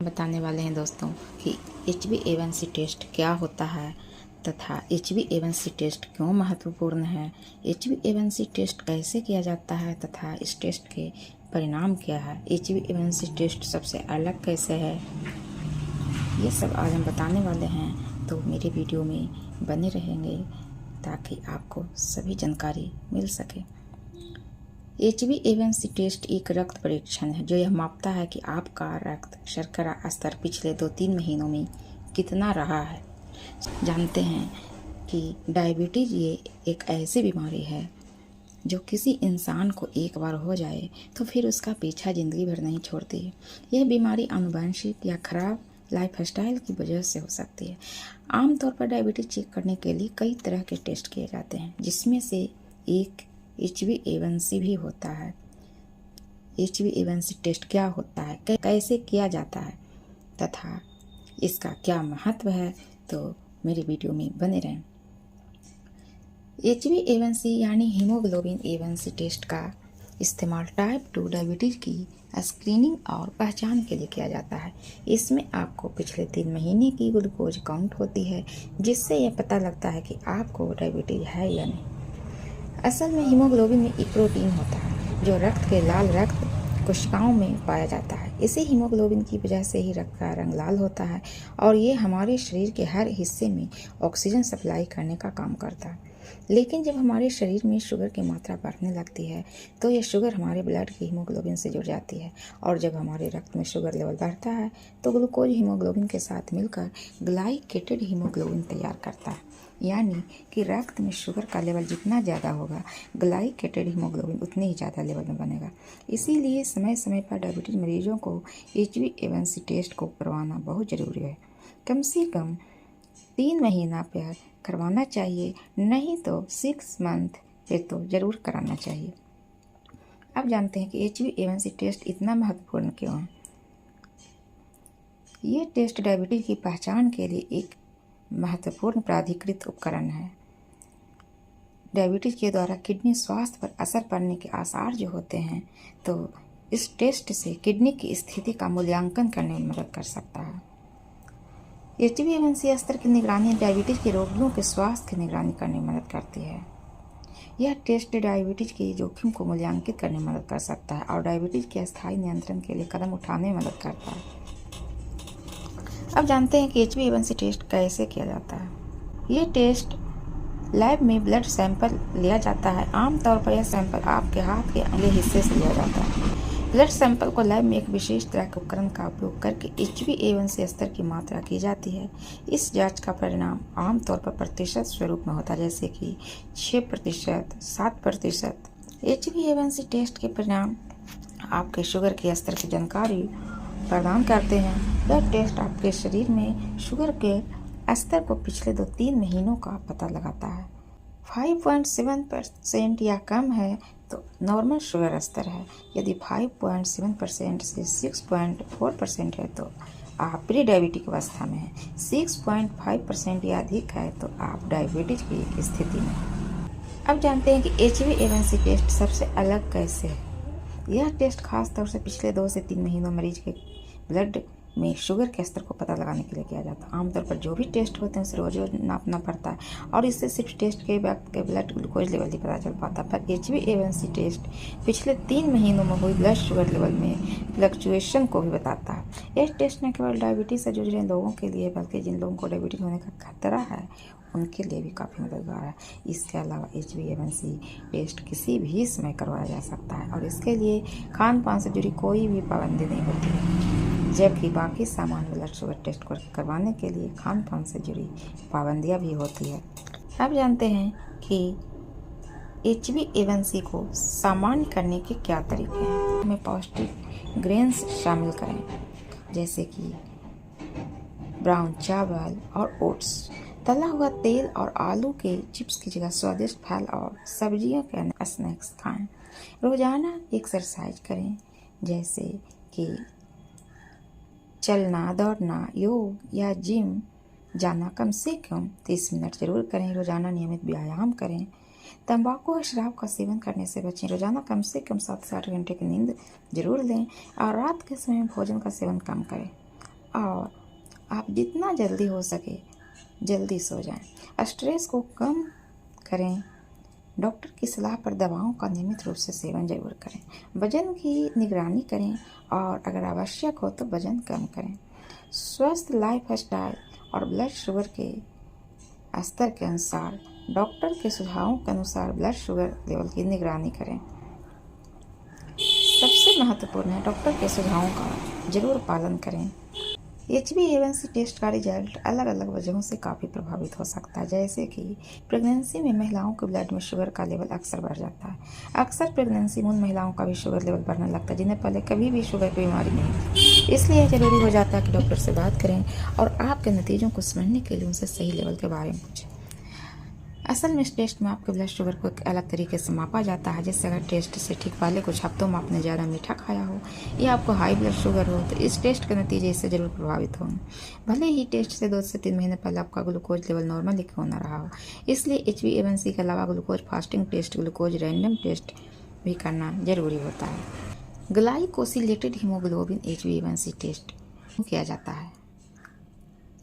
बताने वाले हैं दोस्तों कि HbA1c टेस्ट क्या होता है तथा HbA1c टेस्ट क्यों महत्वपूर्ण है, HbA1c टेस्ट कैसे किया जाता है तथा इस टेस्ट के परिणाम क्या है, HbA1c टेस्ट सबसे अलग कैसे है, ये सब आज हम बताने वाले हैं। तो मेरे वीडियो में बने रहेंगे ताकि आपको सभी जानकारी मिल सके। HbA1c टेस्ट एक रक्त परीक्षण है जो यह मापता है कि आपका रक्त शर्करा स्तर पिछले 2-3 महीनों में कितना रहा है। जानते हैं कि डायबिटीज ये एक ऐसी बीमारी है जो किसी इंसान को एक बार हो जाए तो फिर उसका पीछा ज़िंदगी भर नहीं छोड़ती है। यह बीमारी आनुवंशिक या खराब लाइफस्टाइल की वजह से हो सकती है। आमतौर पर डायबिटीज चेक करने के लिए कई तरह के टेस्ट किए जाते हैं, जिसमें से एक HbA1c भी होता है। HbA1c टेस्ट क्या होता है, कैसे किया जाता है तथा इसका क्या महत्व है, तो मेरे वीडियो में बने रहें। HbA1c यानी हीमोग्लोबिन A1c टेस्ट का इस्तेमाल टाइप 2 डायबिटीज की स्क्रीनिंग और पहचान के लिए किया जाता है। इसमें आपको पिछले 3 महीने की ग्लूकोज काउंट होती है, जिससे यह पता लगता है कि आपको डायबिटीज है या नहीं। असल में हीमोग्लोबिन में एक प्रोटीन होता है जो रक्त के लाल रक्त कोशिकाओं में पाया जाता है। इसी हीमोग्लोबिन की वजह से ही रक्त का रंग लाल होता है और ये हमारे शरीर के हर हिस्से में ऑक्सीजन सप्लाई करने का काम करता है। लेकिन जब हमारे शरीर में शुगर की मात्रा बढ़ने लगती है तो यह शुगर हमारे ब्लड की हीमोग्लोबिन से जुड़ जाती है, और जब हमारे रक्त में शुगर लेवल बढ़ता है तो ग्लूकोज हीमोग्लोबिन के साथ मिलकर ग्लाइकेटेड हीमोग्लोबिन तैयार करता है। यानी कि रक्त में शुगर का लेवल जितना ज़्यादा होगा, ग्लाइकेटेड हीमोग्लोबिन उतने ही ज़्यादा लेवल में बनेगा। इसीलिए समय समय पर डायबिटीज मरीजों को HbA1c टेस्ट को करवाना बहुत ज़रूरी है। कम से कम 3 महीना पर करवाना चाहिए, नहीं तो 6 मंथ पे तो ज़रूर कराना चाहिए। अब जानते हैं कि HbA1c टेस्ट इतना महत्वपूर्ण क्यों है। ये टेस्ट डायबिटीज की पहचान के लिए एक महत्वपूर्ण प्राधिकृत उपकरण है। डायबिटीज के द्वारा किडनी स्वास्थ्य पर असर पड़ने के आसार जो होते हैं, तो इस टेस्ट से किडनी की स्थिति का मूल्यांकन करने में मदद कर सकता है। HbA1c स्तर की निगरानी डायबिटीज के रोगियों के स्वास्थ्य की निगरानी करने में मदद करती है। यह टेस्ट डायबिटीज के जोखिम को मूल्यांकित करने में मदद कर सकता है और डायबिटीज के अस्थायी नियंत्रण के लिए कदम उठाने में मदद करता है। अब जानते हैं कि HbA1c टेस्ट कैसे किया जाता है। ये टेस्ट लैब में ब्लड सैंपल लिया जाता है। आमतौर पर यह सैंपल आपके हाथ के अगले हिस्से से लिया जाता है। ब्लड सैंपल को लैब में एक विशेष तरह के उपकरण का उपयोग करके HbA1c स्तर की मात्रा की जाती है। इस जांच का परिणाम आमतौर पर प्रतिशत स्वरूप में होता है, जैसे कि 6%, 7%। HbA1c टेस्ट के परिणाम आपके शुगर के स्तर की जानकारी प्रदान करते हैं। यह टेस्ट आपके शरीर में शुगर के स्तर को पिछले 2-3 महीनों का पता लगाता है। 5.7% या कम है तो नॉर्मल शुगर स्तर है। यदि 5.7% से 6.4% है तो आप प्री डायबिटिक अवस्था में हैं। 6.5% या अधिक है तो आप डायबिटीज की स्थिति में हैं। अब जानते हैं कि HbA1c टेस्ट सबसे अलग कैसे है। यह टेस्ट खास तौर से पिछले 2 से 3 महीनों मरीज के ब्लड में शुगर के स्तर को पता लगाने के लिए किया जाता है। आमतौर पर जो भी टेस्ट होते हैं उसे रोज रोज नापना पड़ता है और इससे सिर्फ टेस्ट के वक्त के ब्लड ग्लूकोज लेवल ही पता चल पाता है। पर HbA1c टेस्ट पिछले 3 महीनों में हुई ब्लड शुगर लेवल में फ्लक्चुएशन को भी बताता है। इस टेस्ट न केवल डायबिटीज से जूझ रहे लोगों के लिए बल्कि जिन लोगों को डायबिटीज होने का खतरा है उनके लिए भी काफ़ी मददगार है। इसके अलावा HbA1c टेस्ट किसी भी समय करवाया जा सकता है और इसके लिए खान पान से जुड़ी कोई भी पाबंदी नहीं होती है, जबकि बाकी सामान्य ब्लड शुगर टेस्ट को करवाने के लिए खान पान से जुड़ी पाबंदियां भी होती है। अब जानते हैं कि HbA1c को सामान्य करने के क्या तरीके हैं। हमें पौष्टिक ग्रेन्स शामिल करें, जैसे कि ब्राउन चावल और ओट्स। तला हुआ तेल और आलू के चिप्स की जगह स्वादिष्ट फल और सब्जियों के स्नैक्स खाएं। रोजाना एक्सरसाइज करें, जैसे कि चलना, दौड़ना, योग या जिम जाना कम से कम 30 मिनट जरूर करें। रोजाना नियमित व्यायाम करें। तंबाकू और शराब का सेवन करने से बचें। रोजाना कम से कम 7 से 8 घंटे की नींद जरूर लें और रात के समय भोजन का सेवन कम करें। और आप जितना जल्दी हो सके जल्दी सो जाएं। स्ट्रेस को कम करें। डॉक्टर की सलाह पर दवाओं का नियमित रूप से सेवन जरूर करें। वजन की निगरानी करें और अगर आवश्यक हो तो वजन कम करें। स्वस्थ लाइफ स्टाइल और ब्लड शुगर के स्तर के अनुसार डॉक्टर के सुझावों के अनुसार ब्लड शुगर लेवल की निगरानी करें। सबसे महत्वपूर्ण है डॉक्टर के सुझावों का जरूर पालन करें। HbA1c टेस्ट का रिजल्ट अलग अलग वजहों से काफ़ी प्रभावित हो सकता है, जैसे कि प्रेगनेंसी में महिलाओं के ब्लड में शुगर का लेवल अक्सर बढ़ जाता है। अक्सर प्रेगनेंसी में उन महिलाओं का भी शुगर लेवल बढ़ने लगता है जिन्हें पहले कभी भी शुगर की बीमारी नहीं थी। इसलिए यह जरूरी हो जाता है कि डॉक्टर से बात करें और आपके नतीजों को समझने के लिए उनसे सही लेवल के बारे में पूछें। असल में इस टेस्ट में आपके ब्लड शुगर को एक अलग तरीके से मापा जाता है, जैसे अगर टेस्ट से ठीक पहले कुछ हफ्तों में आपने ज़्यादा मीठा खाया हो या आपको हाई ब्लड शुगर हो तो इस टेस्ट के नतीजे इससे ज़रूर प्रभावित होंगे। भले ही टेस्ट से 2 से 3 महीने पहले आपका ग्लूकोज लेवल नॉर्मल क्यों ना रहा हो। इसलिए HbA1c के अलावा glucose fasting test, glucose random test भी करना जरूरी होता है। ग्लाइकोसिलेटेड हीमोग्लोबिन HbA1c टेस्ट किया जाता है।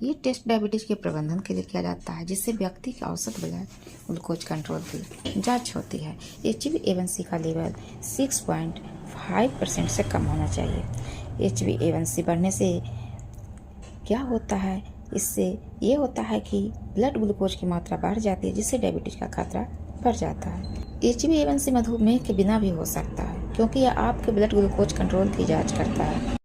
ये टेस्ट डायबिटीज़ के प्रबंधन के लिए किया जाता है, जिससे व्यक्ति के औसत ब्लड ग्लूकोज कंट्रोल की जांच होती है। HbA1c का लेवल 6.5% से कम होना चाहिए। HbA1c बढ़ने से क्या होता है, इससे ये होता है कि ब्लड ग्लूकोज की मात्रा बढ़ जाती है, जिससे डायबिटीज़ का खतरा बढ़ जाता है। HbA1c मधुमेह के बिना भी हो सकता है, क्योंकि यह आपके ब्लड ग्लूकोज कंट्रोल की जाँच करता है।